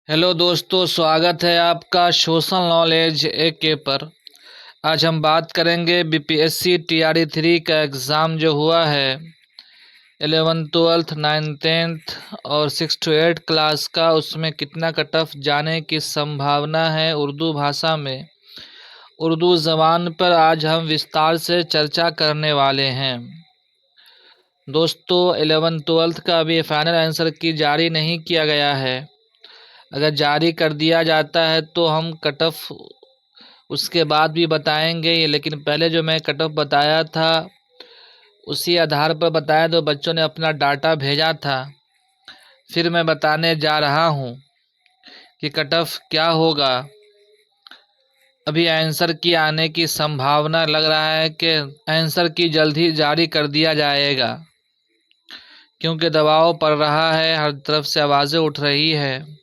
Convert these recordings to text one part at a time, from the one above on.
Hello दोस्तों, स्वागत है आपका सोशल नॉलेज एके पर। आज हम बात करेंगे बीपीएससी टीआरई 3 का एग्ज़ाम जो हुआ है 11th 12th 9th 10th और 6 to 8 क्लास का, उसमें कितना कट ऑफ जाने की संभावना है उर्दू भाषा में। उर्दू ज़बान पर आज हम विस्तार से चर्चा करने वाले हैं। दोस्तों, 11th 12th का अभी फाइनल आंसर की जारी नहीं किया गया है। अगर जारी कर दिया जाता है तो हम कट ऑफ उसके बाद भी बताएंगे, लेकिन पहले जो मैं कट ऑफ बताया था उसी आधार पर बताया, तो बच्चों ने अपना डाटा भेजा था। फिर मैं बताने जा रहा हूँ कि कट ऑफ क्या होगा। अभी आंसर की आने की संभावना लग रहा है कि आंसर की जल्द ही जारी कर दिया जाएगा, क्योंकि दबाव पड़ रहा है, हर तरफ से आवाज़ें उठ रही है।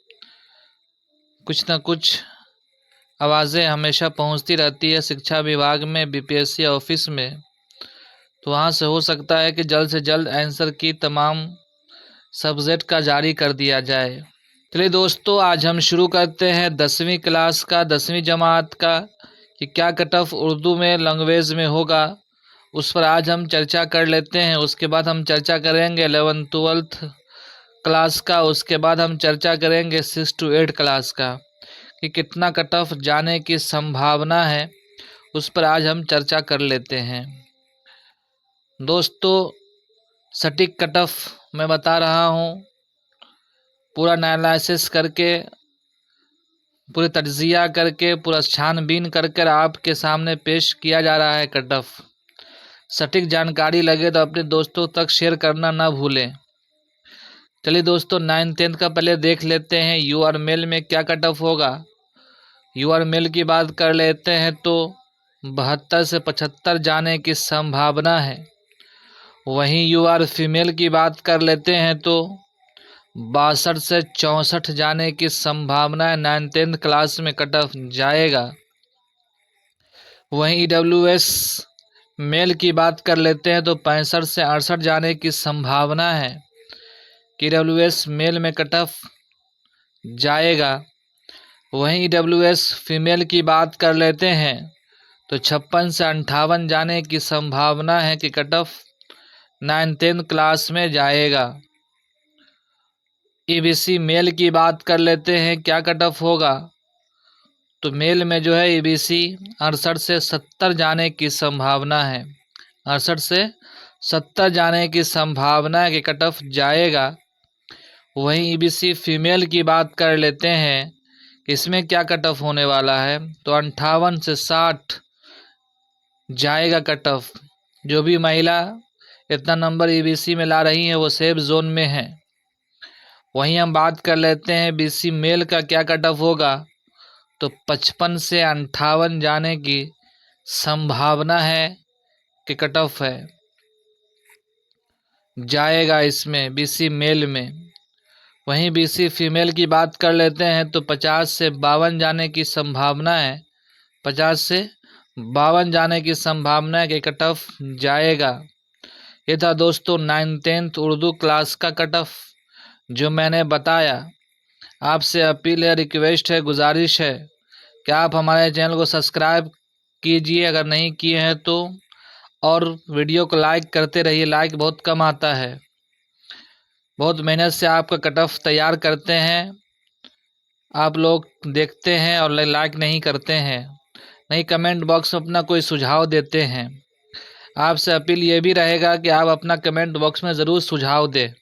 कुछ न कुछ आवाज़ें हमेशा पहुंचती रहती है शिक्षा विभाग में, बीपीएससी ऑफिस में। तो वहाँ से हो सकता है कि जल्द से जल्द आंसर की तमाम सब्जेक्ट का जारी कर दिया जाए। चलिए दोस्तों, आज हम शुरू करते हैं 10वीं क्लास का, 10वीं जमात का, कि क्या कट ऑफ उर्दू में लैंग्वेज में होगा, उस पर आज हम चर्चा कर लेते हैं। उसके बाद हम चर्चा करेंगे 11th 12th क्लास का, उसके बाद हम चर्चा करेंगे 6 to 8 क्लास का कि कितना कट ऑफ जाने की संभावना है, उस पर आज हम चर्चा कर लेते हैं। दोस्तों, सटीक कट ऑफ मैं बता रहा हूँ, पूरा एनालिसिस करके, पूरे तज्जिया करके, पूरा छानबीन कर कर आपके सामने पेश किया जा रहा है कट ऑफ। सटीक जानकारी लगे तो अपने दोस्तों तक शेयर करना ना भूलें। चलिए दोस्तों, 9th 10th का पहले देख लेते हैं यूआर मेल में क्या कट ऑफ होगा। यूआर मेल की बात कर लेते हैं तो 72 से 75 जाने की संभावना है। वहीं यूआर फीमेल की बात कर लेते हैं तो 62 से 64 जाने की संभावना है। 9th 10th क्लास में कट ऑफ जाएगा। वहीं ईडब्ल्यूएस मेल की बात कर लेते हैं तो 65 से 68 जाने की संभावना है कि ईडब्ल्यूएस मेल में कट ऑफ जाएगा। वहीं ईडब्ल्यूएस फीमेल की बात कर लेते हैं तो 56 से 58 जाने की संभावना है कि cut off 9th 10th class में जाएगा। ईबीसी मेल की बात कर लेते हैं, क्या कट ऑफ होगा, तो मेल में जो है ईबीसी 68 से 70 जाने की संभावना है। 68 से 70 जाने की संभावना है कि कट ऑफ जाएगा। वहीं ईबीसी फीमेल की बात कर लेते हैं कि इसमें क्या कट ऑफ होने वाला है, तो 58 से 60 जाएगा कट ऑफ। जो भी महिला इतना नंबर ईबीसी में ला रही है वो सेफ जोन में है। वहीं हम बात कर लेते हैं बीसी मेल का क्या कट ऑफ होगा, तो 55 से 58 जाने की संभावना है कि कट ऑफ है, जाएगा इसमें बीसी मेल में। वहीं बीसी फीमेल की बात कर लेते हैं तो 50 से 52 जाने की संभावना है। 50 से 52 जाने की संभावना है कि कट ऑफ जाएगा। ये था दोस्तों 9th 10th उर्दू क्लास का कट ऑफ जो मैंने बताया। आपसे अपील है, रिक्वेस्ट है, गुजारिश है कि आप हमारे चैनल को सब्सक्राइब कीजिए अगर नहीं किए हैं तो, और वीडियो को लाइक करते रहिए। लाइक बहुत कम आता है, बहुत मेहनत से आपका कट ऑफ तैयार करते हैं, आप लोग देखते हैं और लाइक नहीं करते हैं, नहीं कमेंट बॉक्स में अपना कोई सुझाव देते हैं। आपसे अपील ये भी रहेगा कि आप अपना कमेंट बॉक्स में ज़रूर सुझाव दें।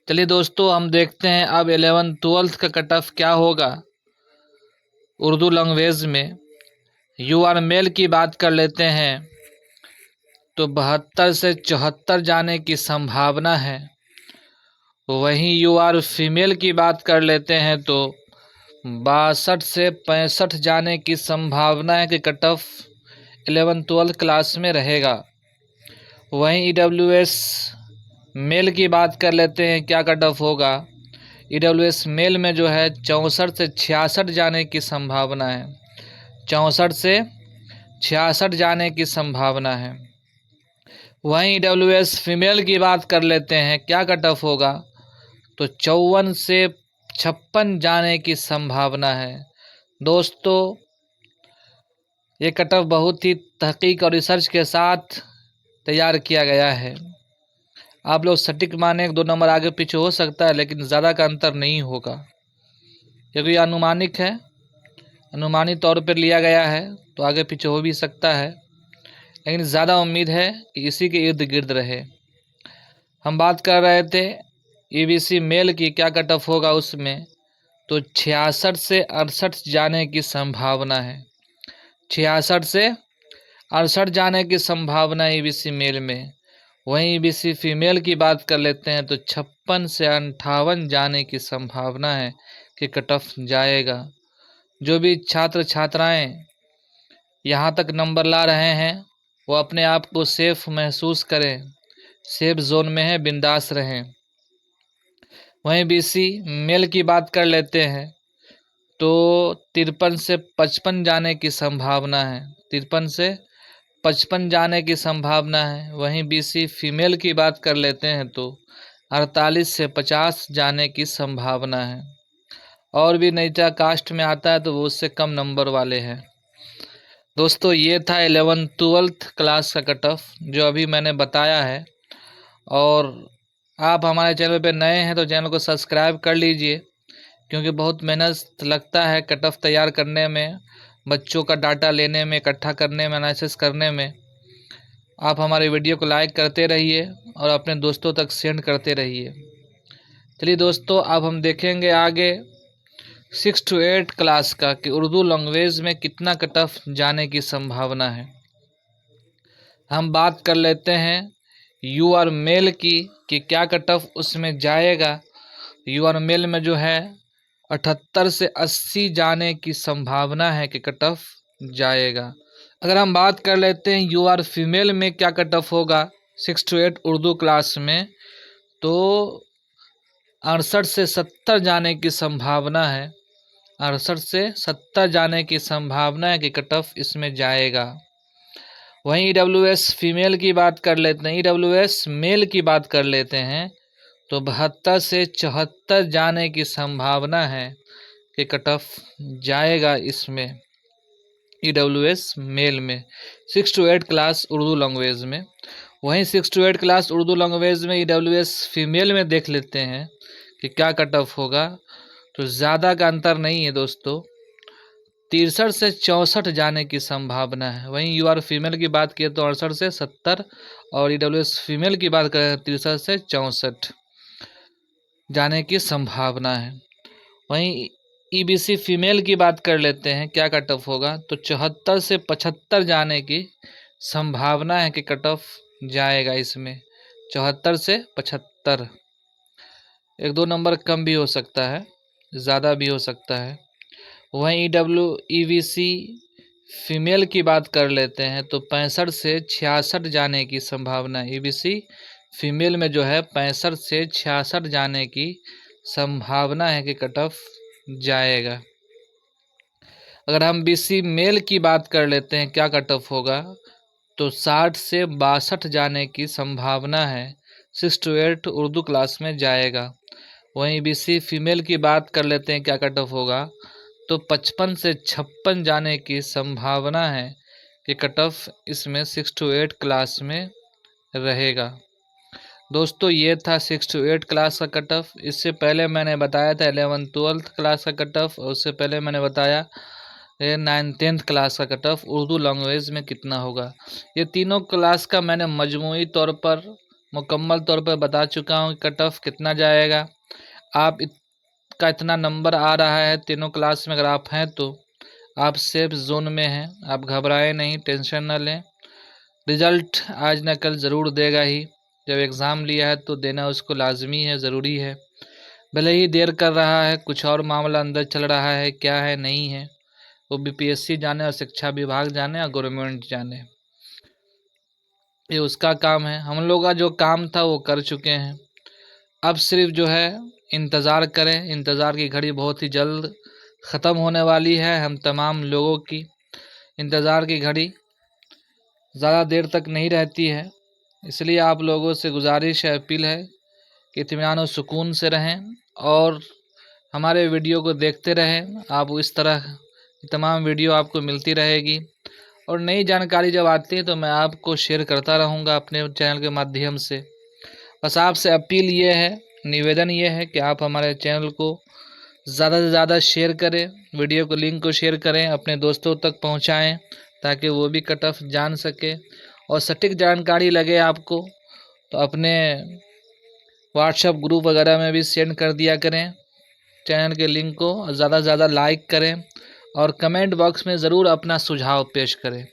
चलिए दोस्तों, हम देखते हैं अब 11th 12th का कट ऑफ क्या होगा उर्दू लैंग्वेज में। यूआर मेल की बात कर लेते हैं तो 72 से 74 जाने की संभावना है। वहीं यूआर फीमेल की बात कर लेते हैं तो 62 से 65 जाने की संभावना है कि cut off 11th 12th class में रहेगा। वहीं ईडब्ल्यूएस मेल की बात कर लेते हैं, क्या कट ऑफ होगा। ईडब्ल्यूएस मेल में जो है 64 से 66 जाने की संभावना है। 64 से 66 जाने की संभावना है। वहीं ईडब्ल्यूएस फीमेल की बात कर लेते हैं, क्या कट ऑफ होगा, तो 54 से 56 जाने की संभावना है। दोस्तों ये कट ऑफ बहुत ही तहकीक और रिसर्च के साथ तैयार किया गया है। आप लोग सटीक माने 2 नंबर आगे पीछे हो सकता है, लेकिन ज़्यादा का अंतर नहीं होगा, क्योंकि अनुमानिक है, अनुमानित तौर पर लिया गया है, तो आगे पीछे हो भी सकता है, लेकिन ज़्यादा उम्मीद है कि इसी के इर्द गिर्द रहे। हम बात कर रहे थे ईबीसी मेल की क्या कट ऑफ होगा उसमें, तो 66 से 68 जाने की संभावना है। 66 से 68 जाने की संभावना ईबीसी मेल में। वहीं ईबीसी फीमेल की बात कर लेते हैं तो 56 से 58 जाने की संभावना है कि कट ऑफ जाएगा। जो भी छात्र छात्राएं यहाँ तक नंबर ला रहे हैं वो अपने आप को सेफ महसूस करें, सेफ जोन में है, बिंदास रहें। वहीं बीसी मेल की बात कर लेते हैं तो 53 से 55 जाने की संभावना है। 53 से 55 जाने की संभावना है। वहीं बीसी फीमेल की बात कर लेते हैं तो 48 से 50 जाने की संभावना है। और भी नीचा कास्ट में आता है तो वो उससे कम नंबर वाले हैं। दोस्तों ये था 11th-12th क्लास का कट ऑफ जो अभी मैंने बताया है। और आप हमारे चैनल पे नए हैं तो चैनल को सब्सक्राइब कर लीजिए, क्योंकि बहुत मेहनत लगता है कट ऑफ तैयार करने में, बच्चों का डाटा लेने में, इकट्ठा करने में, एनालिसिस करने में। आप हमारे वीडियो को लाइक करते रहिए और अपने दोस्तों तक सेंड करते रहिए। चलिए दोस्तों, अब हम देखेंगे आगे 6 to 8 क्लास का कि उर्दू लैंग्वेज में कितना कट ऑफ जाने की संभावना है। हम बात कर लेते हैं यू आर मेल की कि क्या कट ऑफ उसमें जाएगा। यू आर मेल में जो है 78 से 80 जाने की संभावना है कि कट ऑफ जाएगा। अगर हम बात कर लेते हैं यू आर फीमेल में क्या कट ऑफ होगा 6 to 8 उर्दू क्लास में, तो 68 से 70 जाने की संभावना है। 68 से 70 जाने की संभावना है कि कट ऑफ इसमें जाएगा। वहीं EWS फीमेल की बात कर लेते हैं, EWS मेल की बात कर लेते हैं तो 72 से 74 जाने की संभावना है कि कट ऑफ जाएगा इसमें EWS मेल में 6 to 8 क्लास उर्दू लैंग्वेज में। वहीं 6 to 8 क्लास उर्दू लैंग्वेज में EWS फीमेल में देख लेते हैं कि क्या कट ऑफ होगा, तो ज़्यादा का अंतर नहीं है दोस्तों, 63 से 64 जाने की संभावना है। वहीं यू आर फीमेल की बात किए तो 68 से 70 और EWS फीमेल की बात करें 63 से 64 जाने की संभावना है। वहीं EBC फीमेल की बात कर लेते हैं क्या कट ऑफ होगा, तो 74 से 75 जाने की संभावना है कि कट ऑफ जाएगा इसमें। 74 से 75, 1-2 नंबर कम भी हो सकता है, ज़्यादा भी हो सकता है। वहीं EBC फीमेल की बात कर लेते हैं तो 65 से 66 जाने की संभावना है। EBC फीमेल में जो है 65 से 66 जाने की संभावना है कि कट ऑफ जाएगा। अगर हम BC मेल की बात कर लेते हैं क्या कट ऑफ होगा, तो 60 से 62 जाने की संभावना है। 6 to 8 उर्दू क्लास में जाएगा। वहीं BC फीमेल की बात कर लेते हैं क्या कट ऑफ होगा, तो 55 से 56 जाने की संभावना है कि कट ऑफ इसमें 6 to 8 क्लास में रहेगा। दोस्तों ये था 6 to 8 क्लास का कट ऑफ। इससे पहले मैंने बताया था 11th-12th क्लास का कट ऑफ, और उससे पहले मैंने बताया 9th-10th क्लास का कट ऑफ उर्दू लैंग्वेज में कितना होगा। ये तीनों क्लास का मैंने मजमूई तौर पर, मुकम्मल तौर पर बता चुका हूँ कट ऑफ कितना जाएगा। आप का इतना नंबर आ रहा है तीनों क्लास में, अगर आप हैं तो आप सेफ जोन में हैं, आप घबराएं नहीं, टेंशन न लें। रिज़ल्ट आज न कल ज़रूर देगा ही। जब एग्ज़ाम लिया है तो देना उसको लाजमी है, ज़रूरी है। भले ही देर कर रहा है, कुछ और मामला अंदर चल रहा है, क्या है नहीं है वो BPSC जाने और शिक्षा विभाग जाने और गवर्नमेंट जाने, ये उसका काम है। हम लोग का जो काम था वो कर चुके हैं। अब सिर्फ जो है इंतज़ार करें। इंतज़ार की घड़ी बहुत ही जल्द ख़त्म होने वाली है। हम तमाम लोगों की इंतज़ार की घड़ी ज़्यादा देर तक नहीं रहती है, इसलिए आप लोगों से गुजारिश है, अपील है कि इत्मीनान और सुकून से रहें और हमारे वीडियो को देखते रहें। आप इस तरह की तमाम वीडियो आपको मिलती रहेगी और नई जानकारी जब आती है तो मैं आपको शेयर करता रहूँगा अपने चैनल के माध्यम से। बस आपसे अपील ये है, निवेदन ये है कि आप हमारे चैनल को ज़्यादा से ज़्यादा शेयर करें, वीडियो को लिंक को शेयर करें, अपने दोस्तों तक पहुंचाएं ताकि वो भी कट ऑफ जान सके और सटीक जानकारी लगे आपको तो अपने व्हाट्सएप ग्रुप वगैरह में भी सेंड कर दिया करें चैनल के लिंक को। ज़्यादा से ज़्यादा लाइक करें और कमेंट बॉक्स में ज़रूर अपना सुझाव पेश करें।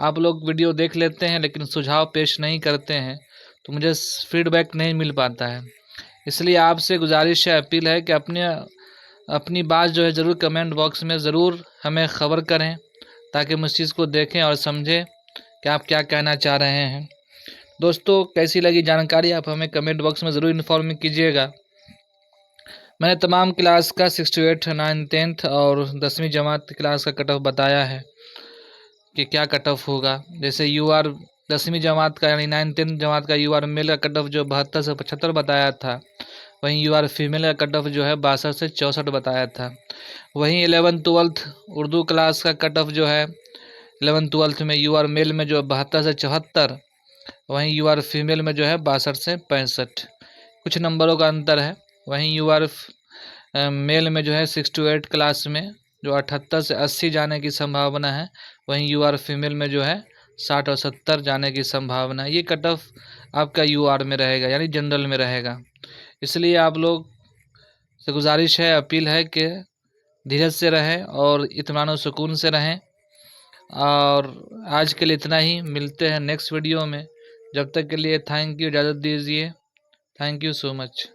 आप लोग वीडियो देख लेते हैं लेकिन सुझाव पेश नहीं करते हैं तो मुझे फीडबैक नहीं मिल पाता है। इसलिए आपसे गुजारिश है, अपील है कि अपनी बात जो है ज़रूर कमेंट बॉक्स में ज़रूर हमें ख़बर करें ताकि हम उस चीज़ को देखें और समझें कि आप क्या कहना चाह रहे हैं। दोस्तों, कैसी लगी जानकारी आप हमें कमेंट बॉक्स में ज़रूर इन्फॉर्म कीजिएगा। मैंने तमाम क्लास का 6 to 8, 9, 10th और 10वीं जमात क्लास का कट ऑफ बताया है कि क्या कट ऑफ होगा। जैसे UR 10वीं जमात का यानी 9, 10 जमात का UR मेल का कट ऑफ जो 72 से 75 बताया था, वहीं UR फीमेल का कट ऑफ जो है 62 से 64 बताया था। वहीं 11th 12th उर्दू क्लास का कट ऑफ जो है 11th 12th में UR मेल में जो 72 से 74, वहीं UR फीमेल में जो है 62 से 65, कुछ नंबरों का अंतर है। वहीं UR मेल में जो है 6 to 8 क्लास में जो 78 से 80 जाने की संभावना है, वहीं UR फीमेल में जो है 60 और 70 जाने की संभावना है। ये कट ऑफ आपका UR में रहेगा यानी जनरल में रहेगा। इसलिए आप लोग से गुजारिश है, अपील है कि धीरज से रहें और इत्मीनान और सुकून से रहें। और आज के लिए इतना ही, मिलते हैं नेक्स्ट वीडियो में। जब तक के लिए थैंक यू, इजाज़त दीजिए। Thank you so much.